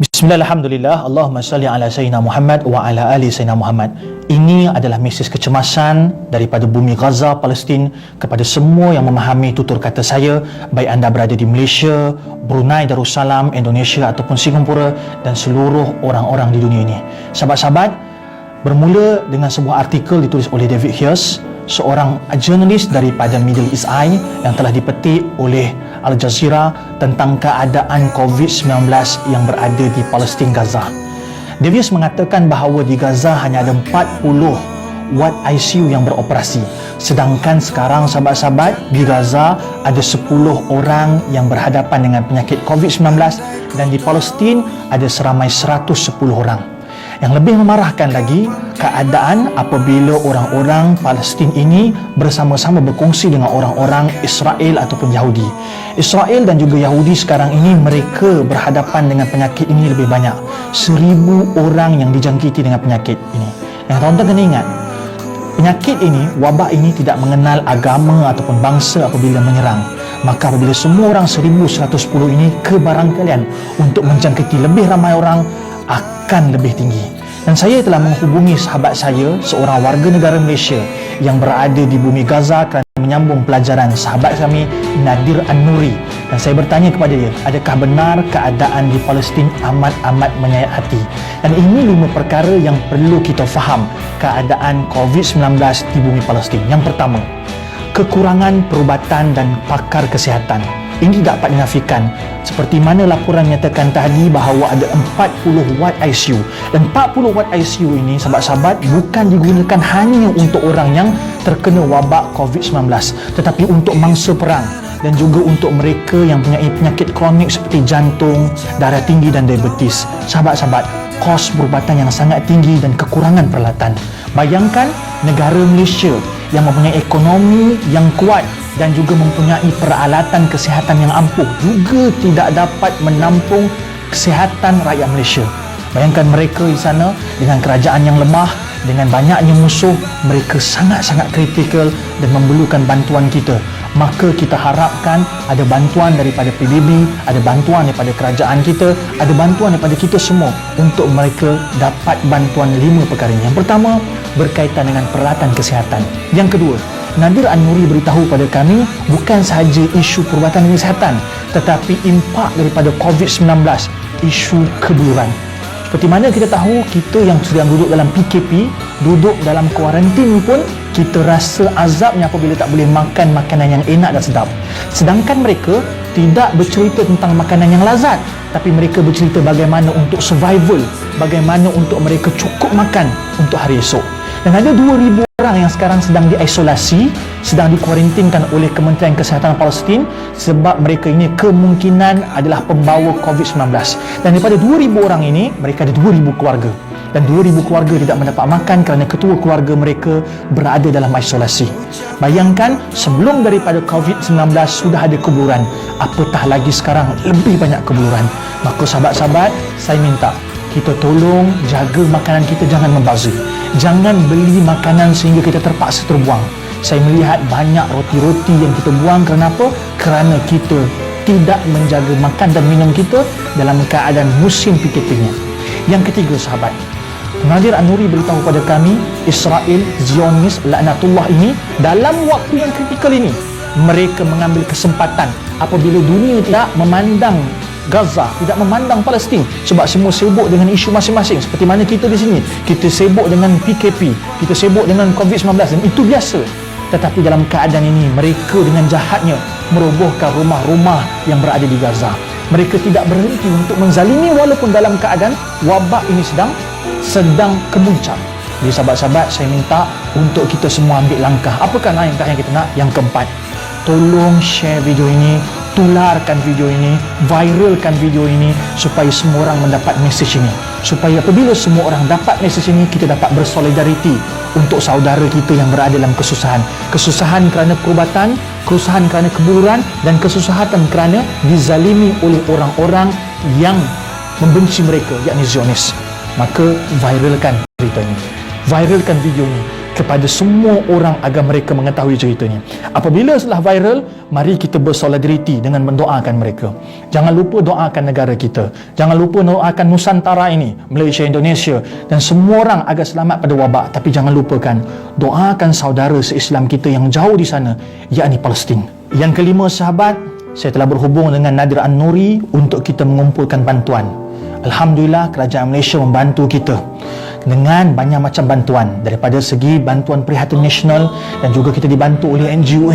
Bismillah, alhamdulillah, Allahumma salli ala Sayyidina Muhammad wa ala ali Sayyidina Muhammad. Ini adalah mesej kecemasan daripada bumi Gaza, Palestin kepada semua yang memahami tutur kata saya, baik anda berada di Malaysia, Brunei Darussalam, Indonesia ataupun Singapura dan seluruh orang-orang di dunia ini. Sahabat-sahabat, bermula dengan sebuah artikel ditulis oleh David Hughes, seorang jurnalis daripada Middle East Eye yang telah dipetik oleh Al Jazeera tentang keadaan COVID-19 yang berada di Palestin, Gaza. Davies mengatakan bahawa di Gaza hanya ada 40 ward ICU yang beroperasi, sedangkan sekarang sahabat-sahabat di Gaza ada 10 orang yang berhadapan dengan penyakit COVID-19 dan di Palestin ada seramai 110 orang. Yang lebih memarahkan lagi, keadaan apabila orang-orang Palestin ini bersama-sama berkongsi dengan orang-orang Israel ataupun Yahudi. Israel dan juga Yahudi sekarang ini mereka berhadapan dengan penyakit ini lebih banyak. 1,000 orang yang dijangkiti dengan penyakit ini. Yang tuan-tuan kena ingat, penyakit ini, wabak ini tidak mengenal agama ataupun bangsa apabila menyerang. Maka apabila semua orang 1,110 ini kebarangkalian untuk menjangkiti lebih ramai orang akan lebih tinggi. Dan saya telah menghubungi sahabat saya, seorang warga negara Malaysia yang berada di bumi Gaza kerana menyambung pelajaran sahabat kami Nadir An-Nuri, dan saya bertanya kepada dia, adakah benar keadaan di Palestin amat-amat menyayat hati? Dan ini 5 perkara yang perlu kita faham keadaan COVID-19 di bumi Palestin. Yang pertama, kekurangan perubatan dan pakar kesihatan. Ini dapat dinafikan, seperti mana laporan menyatakan tadi bahawa ada 40 ward ICU, dan 40 ward ICU ini sahabat-sahabat bukan digunakan hanya untuk orang yang terkena wabak COVID-19, tetapi untuk mangsa perang dan juga untuk mereka yang punya penyakit kronik seperti jantung, darah tinggi dan diabetes. Sahabat-sahabat, kos perubatan yang sangat tinggi dan kekurangan peralatan. Bayangkan negara Malaysia yang mempunyai ekonomi yang kuat dan juga mempunyai peralatan kesihatan yang ampuh juga tidak dapat menampung kesihatan rakyat Malaysia. Bayangkan mereka di sana dengan kerajaan yang lemah, dengan banyaknya musuh, mereka sangat-sangat kritikal dan memerlukan bantuan kita. Maka kita harapkan ada bantuan daripada PBB, ada bantuan daripada kerajaan kita, ada bantuan daripada kita semua untuk mereka dapat bantuan 5 perkara ini. Yang pertama, berkaitan dengan peralatan kesihatan. Yang kedua, Nadir An-Nuri beritahu pada kami bukan sahaja isu perubatan dan kesihatan, tetapi impak daripada COVID-19, isu keburuan. Seperti mana kita tahu, kita yang sedang duduk dalam PKP, duduk dalam kuarantin pun kita rasa azabnya apabila tak boleh makan makanan yang enak dan sedap. Sedangkan mereka tidak bercerita tentang makanan yang lazat, tapi mereka bercerita bagaimana untuk survival, bagaimana untuk mereka cukup makan untuk hari esok. Dan ada 2,000 orang yang sekarang sedang diisolasi, sedang dikuarantinkan oleh Kementerian Kesihatan Palestin sebab mereka ini kemungkinan adalah pembawa COVID-19. Dan daripada 2,000 orang ini, mereka ada 2,000 keluarga. Dan 2,000 keluarga tidak mendapat makan kerana ketua keluarga mereka berada dalam isolasi. Bayangkan, sebelum daripada COVID-19 sudah ada keburuan, apatah lagi sekarang lebih banyak keburuan. Maka sahabat-sahabat, saya minta kita tolong jaga makanan kita, jangan membazir. Jangan beli makanan sehingga kita terpaksa terbuang. Saya melihat banyak roti-roti yang kita buang. Kerana apa? Kerana kita tidak menjaga makan dan minum kita dalam keadaan musim PKP-nya. Yang ketiga sahabat, Nadir An-Nuri beritahu kepada kami, Israel, Zionis, laknatullah ini dalam waktu yang kritikal ini, mereka mengambil kesempatan apabila dunia tidak memandang Gaza, tidak memandang Palestin sebab semua sibuk dengan isu masing-masing. Seperti mana kita di sini, kita sibuk dengan PKP, kita sibuk dengan COVID-19 dan itu biasa. Tetapi dalam keadaan ini, mereka dengan jahatnya merobohkan rumah-rumah yang berada di Gaza. Mereka tidak berhenti untuk menzalimi walaupun dalam keadaan wabak ini sedang kemuncak. Jadi sahabat-sahabat, saya minta untuk kita semua ambil langkah. Apakah langkah yang kita nak? Yang keempat, tolong share video ini, tularkan video ini, viralkan video ini supaya semua orang mendapat mesej ini. Supaya apabila semua orang dapat mesej ini, kita dapat bersolidariti untuk saudara kita yang berada dalam kesusahan. Kesusahan kerana perubatan, kesusahan kerana keburuan dan kesusahan kerana dizalimi oleh orang-orang yang membenci mereka, yakni Zionis. Maka viralkan berita ini, viralkan video ini kepada semua orang agar mereka mengetahui ceritanya. Apabila setelah viral, mari kita bersolidariti dengan mendoakan mereka. Jangan lupa doakan negara kita. Jangan lupa doakan Nusantara ini, Malaysia, Indonesia dan semua orang agar selamat pada wabak. Tapi jangan lupakan doakan saudara se-Islam kita yang jauh di sana, yakni Palestin. Yang kelima, sahabat, saya telah berhubung dengan Nadir An-Nuri untuk kita mengumpulkan bantuan. Alhamdulillah, kerajaan Malaysia membantu kita dengan banyak macam bantuan, daripada segi bantuan prihatin nasional, dan juga kita dibantu oleh NGO.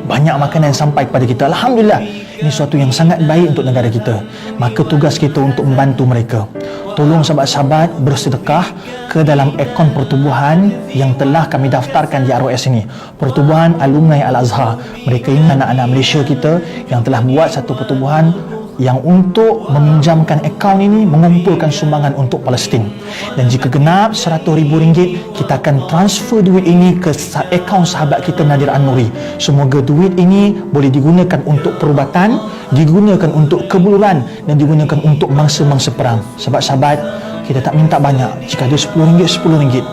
Banyak makanan yang sampai kepada kita. Alhamdulillah, ini suatu yang sangat baik untuk negara kita. Maka tugas kita untuk membantu mereka. Tolong sahabat-sahabat bersedekah ke dalam akaun pertubuhan yang telah kami daftarkan di ROS ini, Pertubuhan Alumni Al-Azhar. Mereka ini anak-anak Malaysia kita yang telah buat satu pertubuhan yang untuk meminjamkan akaun ini mengumpulkan sumbangan untuk Palestin. Dan jika genap RM100,000, kita akan transfer duit ini ke akaun sahabat kita Nadir An-Nuri. Semoga duit ini boleh digunakan untuk perubatan, digunakan untuk kebuluran dan digunakan untuk mangsa-mangsa perang. Sahabat-sahabat, kita tak minta banyak. Jika ada RM10, RM10.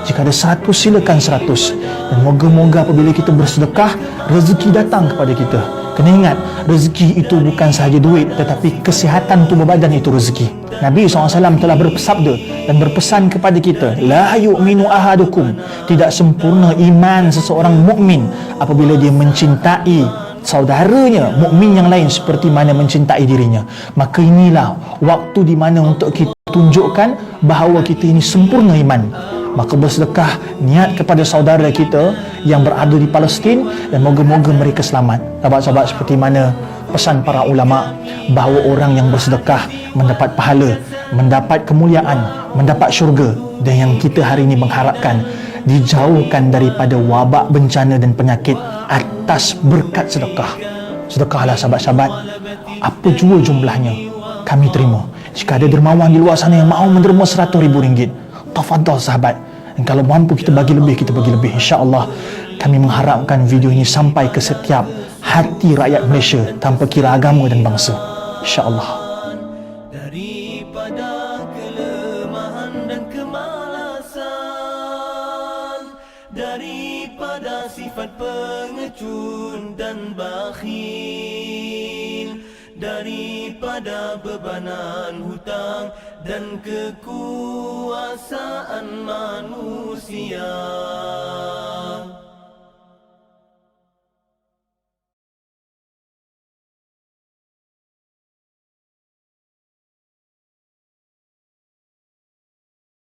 Jika ada 100, silakan 100. Dan moga-moga apabila kita bersedekah, rezeki datang kepada kita. Kena ingat, rezeki itu bukan sahaja duit, tetapi kesihatan tubuh badan itu rezeki. Nabi SAW telah bersabda dan berpesan kepada kita, la yu'minu ahadukum, tidak sempurna iman seseorang mukmin apabila dia mencintai saudaranya mukmin yang lain seperti mana mencintai dirinya. Maka inilah waktu di mana untuk kita tunjukkan bahawa kita ini sempurna iman. Maka bersedekah niat kepada saudara kita yang berada di Palestin, dan moga-moga mereka selamat. Sahabat-sahabat, seperti mana pesan para ulama bahawa orang yang bersedekah mendapat pahala, mendapat kemuliaan, mendapat syurga. Dan yang kita hari ini mengharapkan dijauhkan daripada wabak, bencana dan penyakit atas berkat sedekah. Sedekahlah sahabat-sahabat, apa jua jumlahnya kami terima. Jika ada dermawan di luar sana yang mahu menerima RM100,000, tafadhal sahabat. Dan kalau mampu kita bagi lebih, kita bagi lebih. InsyaAllah kami mengharapkan video ini sampai ke setiap hati rakyat Malaysia tanpa kira agama dan bangsa. InsyaAllah. Daripada kelemahan dan kemalasan, daripada sifat pengecut dan bakhil, daripada bebanan hutang dan kekuasaan manusia.